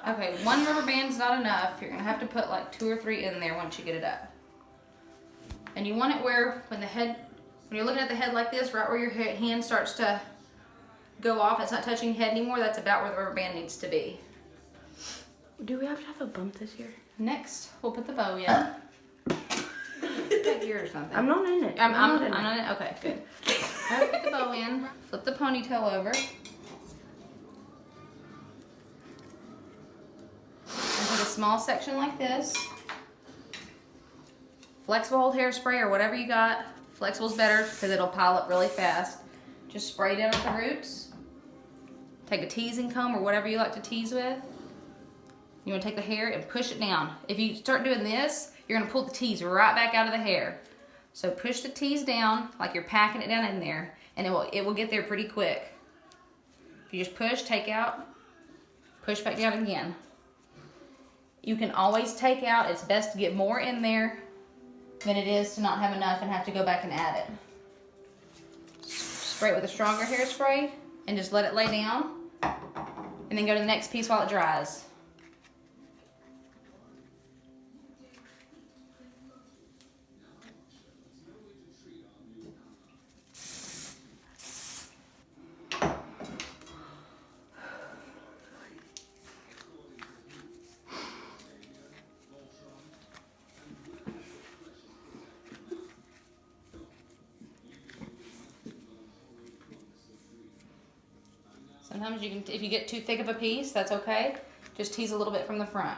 Okay, one rubber band's not enough. You're gonna have to put like 2 or 3 in there once you get it up. And you want it where when you're looking at the head like this, right where your hand starts to go off, it's not touching your head anymore, that's about where the rubber band needs to be. Do we have to have a bump this year? Next, we'll put the bow in. Back here or something. I'm not in it. I'm not in it. Okay, good. Alright, put the bow in. Flip the ponytail over. And take a small section like this. Flexible hold hairspray or whatever you got. Flexible's better because it'll pile up really fast. Just spray down at the roots. Take a teasing comb or whatever you like to tease with. You want to take the hair and push it down. If you start doing this, you're going to pull the tease right back out of the hair. So push the tease down like you're packing it down in there, and it will get there pretty quick. You just push, take out, push back down again. You can always take out. It's best to get more in there than it is to not have enough and have to go back and add it. Spray it with a stronger hairspray and just let it lay down, and then go to the next piece while it dries. Sometimes you can, if you get too thick of a piece, that's okay. Just tease a little bit from the front.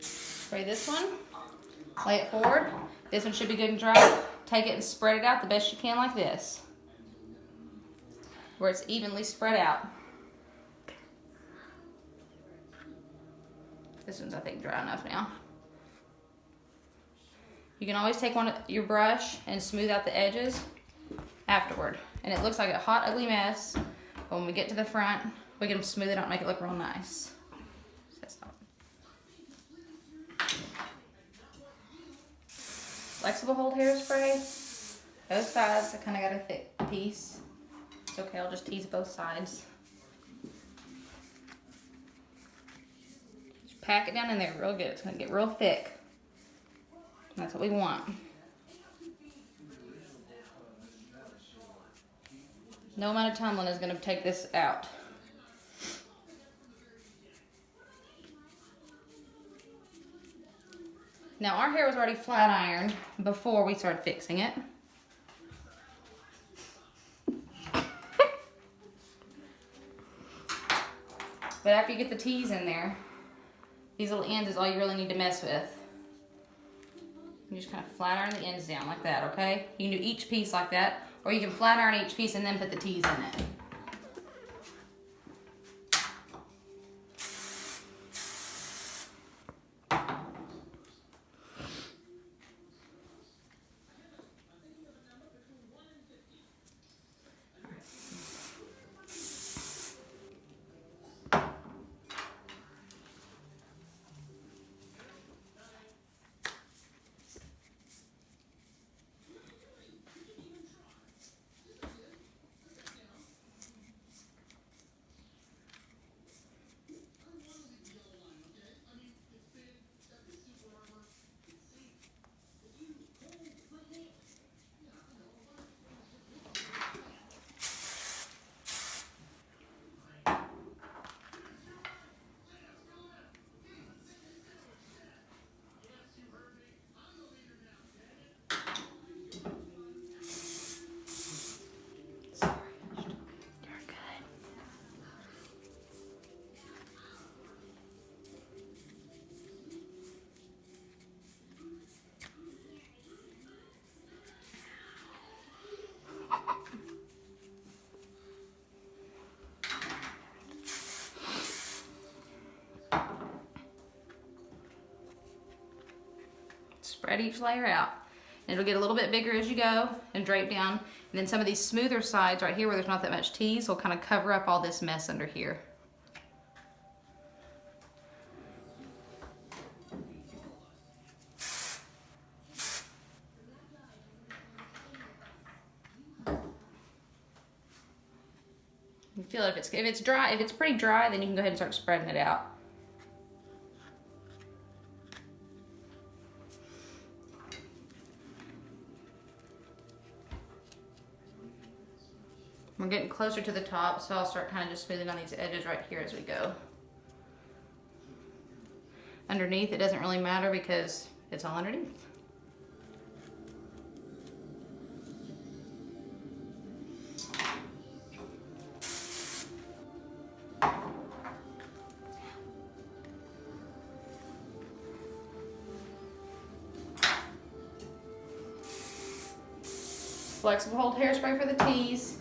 Spray this one, lay it forward. This one should be good and dry. Take it and spread it out the best you can like this, where it's evenly spread out. This one's, I think, dry enough now. You can always take your brush and smooth out the edges afterward. And it looks like a hot, ugly mess, but when we get to the front, we can smooth it out and make it look real nice. Flexible hold hairspray. Both sides, I kind of got a thick piece. It's okay, I'll just tease both sides. Pack it down in there real good. It's going to get real thick. And that's what we want. No amount of tumbling is going to take this out. Now our hair was already flat ironed before we started fixing it. But after you get the tease in there, these little ends is all you really need to mess with. You just kind of flat iron the ends down like that, okay? You can do each piece like that, or you can flat iron each piece and then put the tease in it. Spread each layer out. And it'll get a little bit bigger as you go and drape down. And then some of these smoother sides right here where there's not that much tease will kind of cover up all this mess under here. feel it. If it's dry, if it's pretty dry, then you can go ahead and start spreading it out. We're getting closer to the top, so I'll start kind of just smoothing on these edges right here as we go. Underneath, it doesn't really matter because it's all underneath. Flexible hold hairspray for the tees.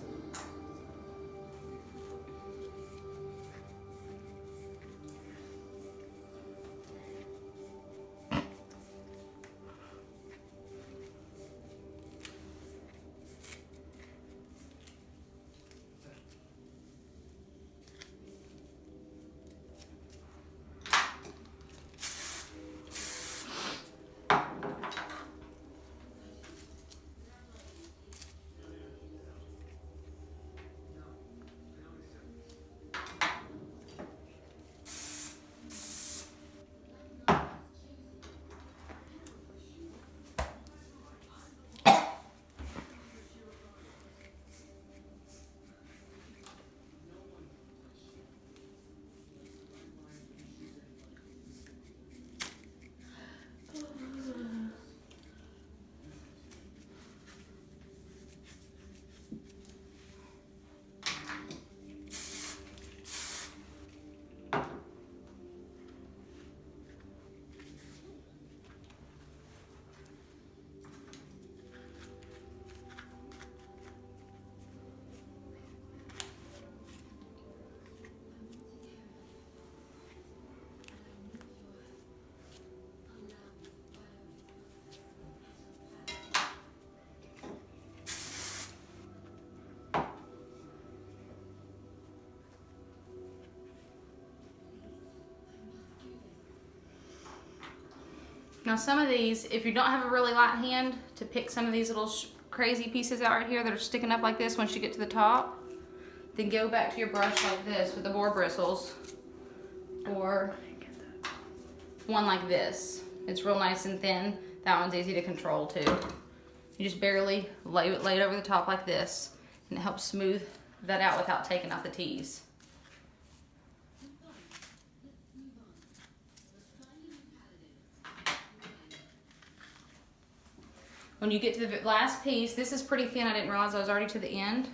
Now some of these, if you don't have a really light hand to pick some of these little crazy pieces out right here that are sticking up like this once you get to the top, then go back to your brush like this with the boar bristles, or one like this. It's real nice and thin. That one's easy to control too. You just barely lay it over the top like this, and it helps smooth that out without taking out the tease. When you get to the last piece, this is pretty thin. I didn't realize I was already to the end.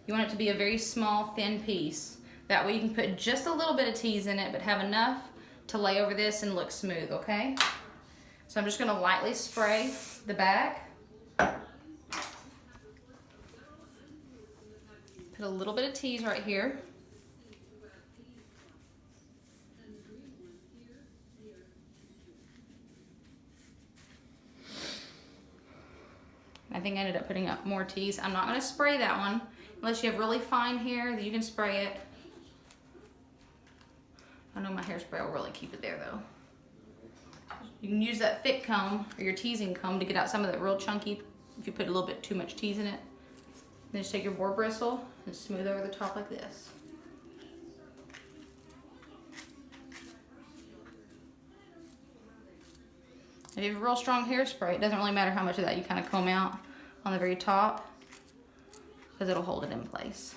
You want it to be a very small, thin piece. That way you can put just a little bit of tease in it, but have enough to lay over this and look smooth, okay? So I'm just gonna lightly spray the back. Put a little bit of tease right here. I think I ended up putting up more tease. I'm not gonna spray that one. Unless you have really fine hair, then you can spray it. I know my hairspray will really keep it there though. You can use that thick comb or your teasing comb to get out some of that real chunky, if you put a little bit too much tease in it. Then just take your boar bristle and smooth over the top like this. If you have a real strong hairspray, it doesn't really matter how much of that you kind of comb out on the very top, because it'll hold it in place.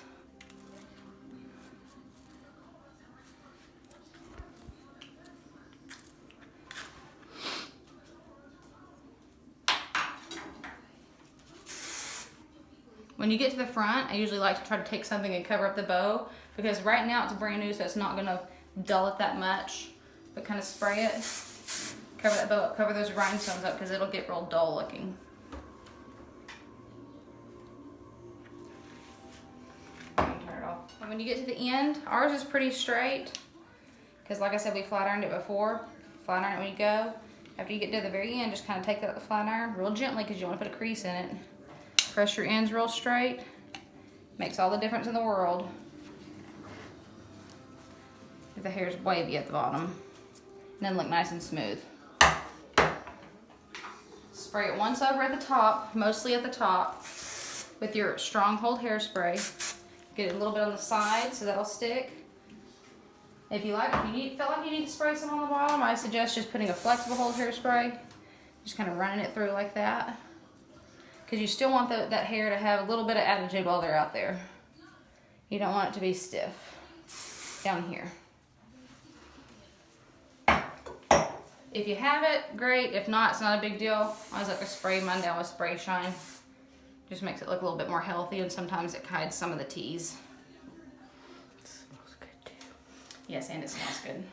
When you get to the front, I usually like to try to take something and cover up the bow, because right now it's brand new, so it's not gonna dull it that much, but kind of spray it, cover that bow up, cover those rhinestones up, because it'll get real dull looking. Turn it off. And when you get to the end, ours is pretty straight, because like I said, we flat ironed it before. Flat iron it when you go. After you get to the very end, just kind of take out the flat iron real gently, because you want to put a crease in it. Press your ends real straight. Makes all the difference in the world. If the hair's wavy at the bottom. And then look nice and smooth. Spray it once over at the top, mostly at the top, with your strong hold hairspray. Get it a little bit on the side so that'll stick. If you like, felt like you need to spray some on the bottom, I suggest just putting a flexible hold hairspray. Just kind of running it through like that. Because you still want that hair to have a little bit of attitude while they're out there. You don't want it to be stiff down here. If you have it, great. If not, it's not a big deal. I always like to spray mine down with Spray Shine. Just makes it look a little bit more healthy, and sometimes it hides some of the teas. It smells good too. Yes, and it smells good.